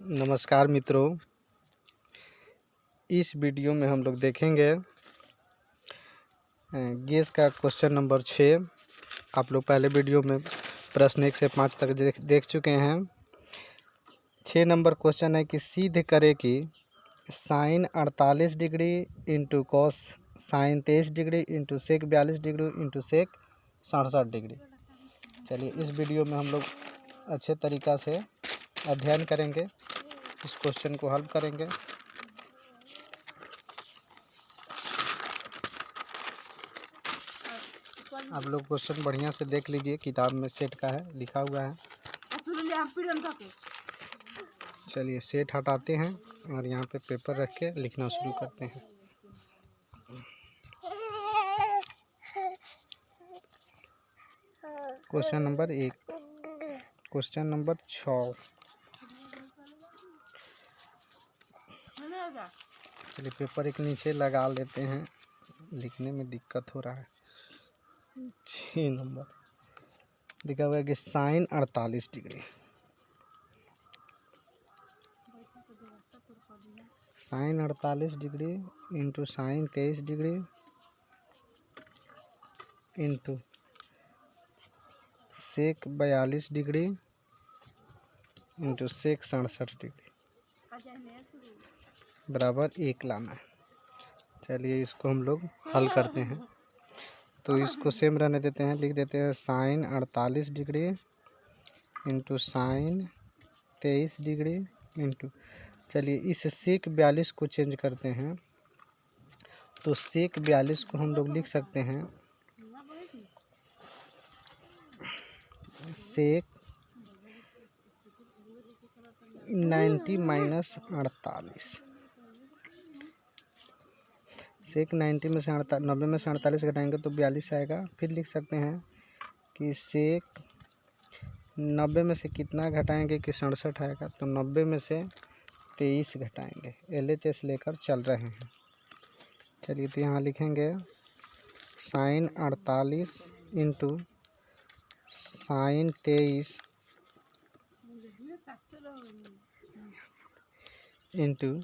नमस्कार मित्रों, इस वीडियो में हम लोग देखेंगे गेस का क्वेश्चन नंबर 6। आप लोग पहले वीडियो में प्रश्न 1 से 5 तक देख चुके हैं। 6 नंबर क्वेश्चन है कि सिद्ध करे कि sine 48 degree into cos sine 23 degree into sec 42 degree into sec 67 degree. चलिए इस वीडियो में हम लोग अच्छे तरीक़ा से अध्ययन करेंगे, इस क्वेश्चन को हल करेंगे। आप लोग क्वेश्चन बढ़िया से देख लीजिए, किताब में सेट का है, लिखा हुआ है। चलिए सेट हटाते हैं और यहाँ पे पेपर रख के लिखना शुरू करते हैं। Question number 1, question number 6। चलिए पेपर एक नीचे लगा लेते हैं, लिखने में दिक्कत हो रहा है। 6 नंबर लिखा हुआ है कि sine 48 degree, sine 48 degree into sine 23 degree into sec 42 degree into sec 67 degree बराबर 1 लाना है। चलिए इसको हम लोग हल करते हैं। तो इसको सेम रहने देते हैं, लिख देते हैं sine 48 degree into sine 23 degree into, चलिए इस सेक 42 को चेंज करते हैं। तो सेक 42 को हम लोग लिख सकते हैं सेक 90 माइनस 48। सेक 90 में से 90 में से 48 घटाएंगे तो 42 आएगा। फिर लिख सकते हैं कि सेक 90 में से कितना घटाएंगे कि 67 आएगा, तो 90 में से 23 घटाएंगे। LHS लेकर चल रहे हैं। चलिए तो यहाँ लिखेंगे sine 48 into sine 23 into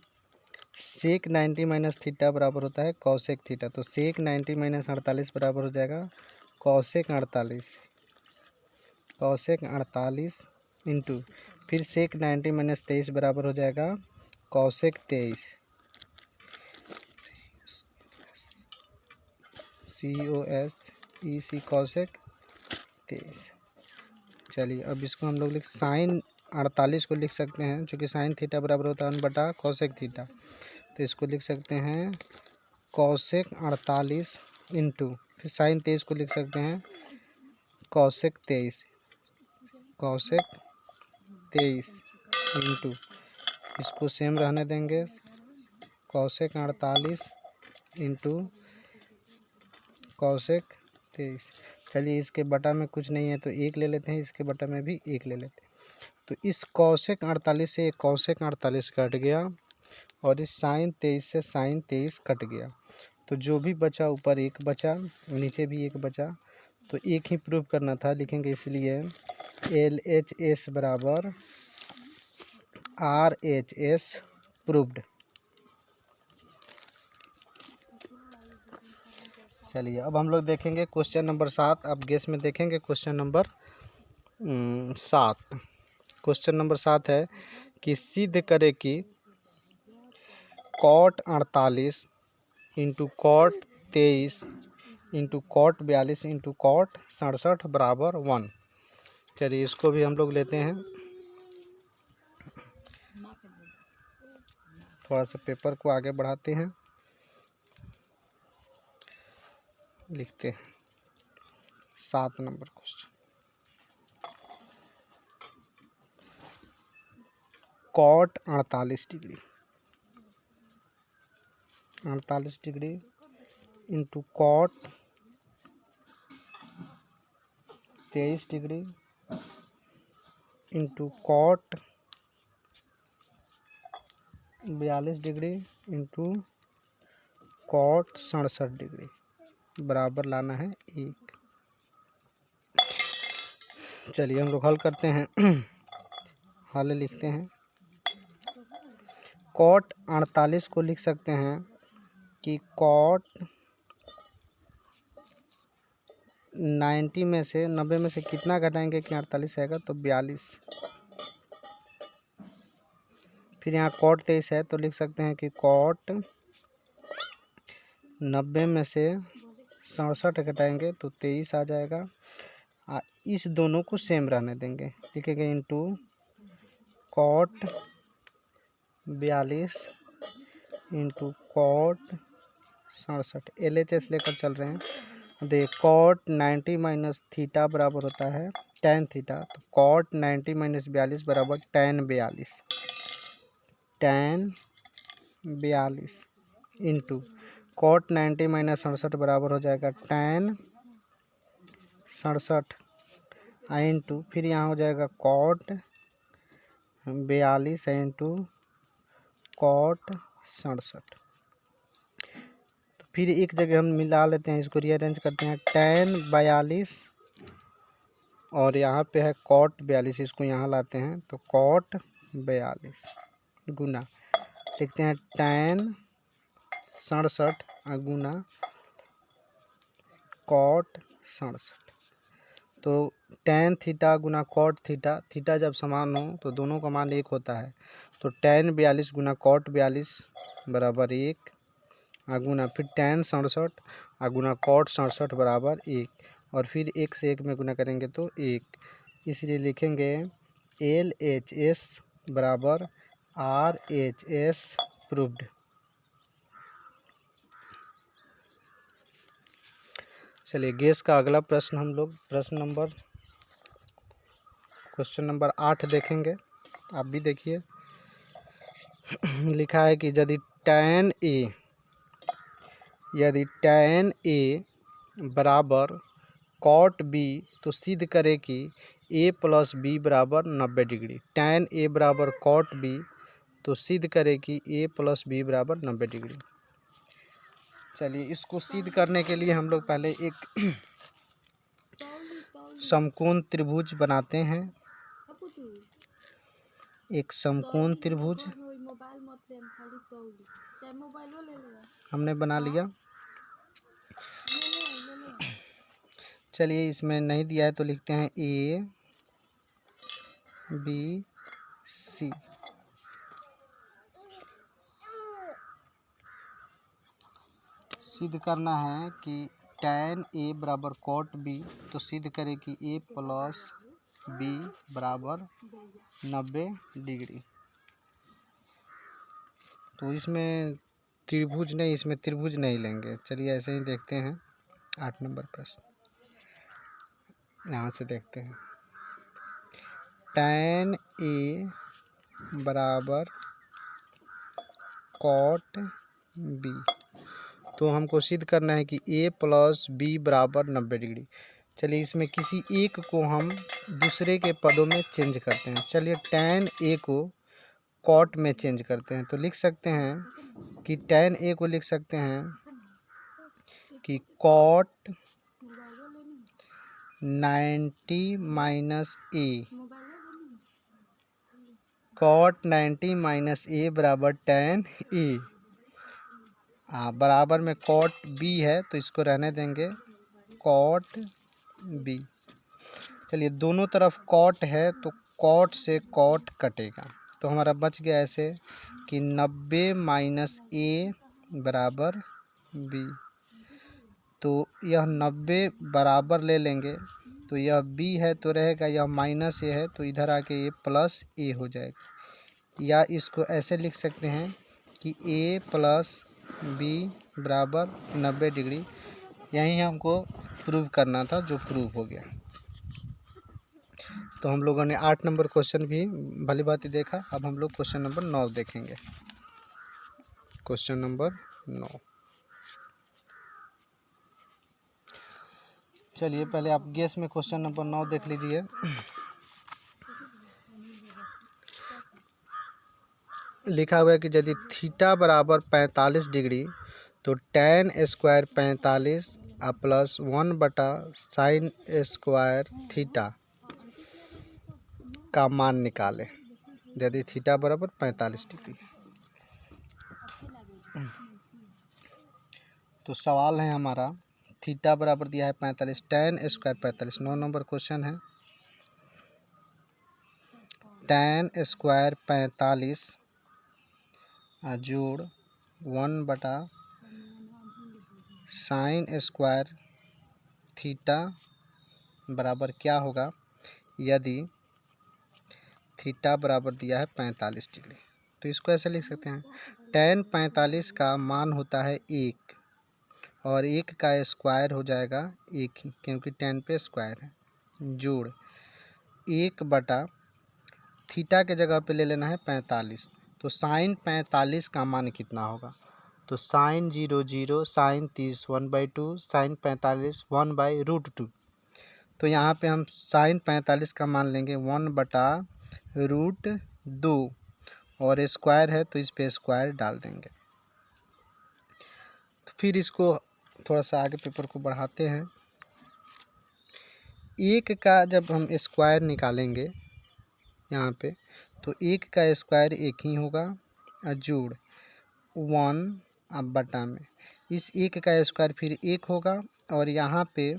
sec 90 minus theta बराबर होता है कॉसेक थीटा। तो सेक 90 माइनस 48 बराबर हो जाएगा कॉसेक 48, कॉसेक 48 इंटू फिर सेक 90 माइनस 23 बराबर हो जाएगा कॉसेक 23, COSEC कॉसेक 23। चलिए अब इसको हम लोग साइन 48 को लिख सकते हैं, चूँकि साइन थीटा बराबर होता है 1 बटा कॉसेक थीटा। तो इसको लिख सकते हैं कॉसेक 48 इंटू फिर साइन 23 को लिख सकते हैं कॉसेक 23, कॉसेक 23 इंटू इसको सेम रहने देंगे कॉसेक 48 इंटू कॉसेक 23। चलिए इसके बटा में कुछ नहीं है तो 1 ले लेते हैं, इसके बटा में भी 1 ले लेते हैं। तो इस कॉसेक 48 से कॉसेक 48 कट गया और इस साइन 23 से साइन 23 कट गया। तो जो भी बचा ऊपर 1 बचा, नीचे भी 1 बचा। तो 1 ही प्रूव करना था, लिखेंगे इसलिए LHS बराबर RHS प्रूव्ड। चलिए अब हम लोग देखेंगे क्वेश्चन नंबर 7। अब गेस में देखेंगे क्वेश्चन नंबर 7। क्वेश्चन नंबर 7 है कि सिद्ध करे कि cot 48 into cot 23 into cot 42 into cot 67 बराबर 1। चलिए इसको भी हम लोग लेते हैं, थोड़ा सा पेपर को आगे बढ़ाते हैं, लिखते हैं 7 number question. Cot 48 degree, 48 degree into cot 23 degree into cot 42 degree into cot 67 degree बराबर लाना है 1। चलिए हम लोग हल करते हैं। हल लिखते हैं कॉट 48 को लिख सकते हैं कि कॉट 90 में से 90 में से कितना घटाएंगे कि 48 आएगा, तो 42। फिर यहाँ कॉट 23 है तो लिख सकते हैं कि कॉट 90 में से 67 घटाएंगे तो 23 आ जाएगा। इस दोनों को सेम रहने देंगे, लिखेंगे into cot 42 into cot 67। LHS लेकर चल रहे हैं। देख कॉट 90 माइनस थीटा बराबर होता है tan थीटा, तो कॉट 90 माइनस 42 बराबर tan 42 इंटू कॉट 90 माइनस 67 बराबर हो जाएगा tan 67 इंटू फिर यहाँ हो जाएगा कॉट 42 इंटू कॉट 67। तो फिर एक जगह हम मिला लेते हैं, इसको रीअरेंज करते हैं। tan 42 और यहाँ पे है कॉट 42, इसको यहाँ लाते हैं तो कॉट 42 गुना लिखते हैं tan 67 गुना कॉट 67। तो tan थीटा गुना कॉट थीटा, थीटा जब समान हो तो दोनों का मान 1 होता है। तो tan 42 गुना कॉट 42 बराबर 1 गुना फिर tan 67 गुना कॉट 67 बराबर 1 और फिर 1 से 1 में गुना करेंगे तो 1। इसलिए लिखेंगे LHS बराबर RHS प्रूव्ड। चलिए गेस का अगला प्रश्न हम लोग क्वेश्चन नंबर 8 देखेंगे। आप भी देखिए। लिखा है कि यदि tan A बराबर कॉट B तो सिद्ध करे कि A प्लस B बराबर 90 डिग्री। tan A बराबर कॉट B तो सिद्ध करे कि A प्लस B बराबर 90 डिग्री। चलिए इसको सिद्ध करने के लिए हम लोग पहले एक समकोण त्रिभुज बनाते हैं। एक समकोण त्रिभुज हमने बना लिया। चलिए इसमें नहीं दिया है तो लिखते हैं A B C। सिद्ध करना है कि tan A बराबर कॉट B तो सिद्ध करें कि A प्लस B बराबर 90 डिग्री। तो इसमें त्रिभुज नहीं, इसमें त्रिभुज नहीं लेंगे। चलिए ऐसे ही देखते हैं 8 नंबर प्रश्न। यहाँ से देखते हैं tan A बराबर कॉट B तो हमको सिद्ध करना है कि A प्लस B बराबर 90 डिग्री। चलिए इसमें किसी एक को हम दूसरे के पदों में चेंज करते हैं। चलिए tan A को कॉट में चेंज करते हैं तो लिख सकते हैं कि tan A को लिख सकते हैं कि cot 90 minus A cot 90 minus A बराबर tan A। बराबर में कॉट B है तो इसको रहने देंगे कॉट B। चलिए दोनों तरफ कॉट है तो कॉट से कॉट कटेगा तो हमारा बच गया ऐसे कि 90 माइनस A बराबर B। तो यह 90 बराबर ले लेंगे तो यह B है तो रहेगा, यह माइनस A है तो इधर आके ये प्लस A हो जाएगा। या इसको ऐसे लिख सकते हैं कि A प्लस B बराबर 90 डिग्री। यही हमको प्रूव करना था जो प्रूव हो गया। तो हम लोगों ने 8 नंबर क्वेश्चन भी भली भांति देखा। अब हम लोग क्वेश्चन नंबर 9 देखेंगे। Question number 9। चलिए पहले आप गेस में क्वेश्चन नंबर 9 देख लीजिए। लिखा हुआ है कि यदि थीटा बराबर 45 डिग्री तो tan square 45 plus 1/sin square theta का मान निकालें। यदि थीटा बराबर 45 डिग्री। तो सवाल है हमारा थीटा बराबर दिया है 45, tan स्क्वायर 45, 9 नंबर क्वेश्चन है। tan स्क्वायर 45 जोड़ 1/sin स्क्वायर थीटा बराबर क्या होगा यदि थीटा बराबर दिया है 45 डिग्री। तो इसको ऐसे लिख सकते हैं, tan 45 का मान होता है 1 और 1 का स्क्वायर हो जाएगा 1 ही, क्योंकि tan पे स्क्वायर है, जोड़ 1/, थीटा के जगह पे ले लेना है 45। तो साइन 45 का मान कितना होगा, तो साइन 0 साइन 30 1/2 साइन 45 1/√2। तो यहाँ पे हम साइन 45 का मान लेंगे 1/√2 और स्क्वायर है तो इस पे स्क्वायर डाल देंगे। तो फिर इसको थोड़ा सा आगे पेपर को बढ़ाते हैं। 1 का जब हम स्क्वायर निकालेंगे यहाँ पे, तो 1 का स्क्वायर 1 ही होगा, जोड़ 1/, में इस 1 का स्क्वायर फिर 1 होगा और यहाँ पे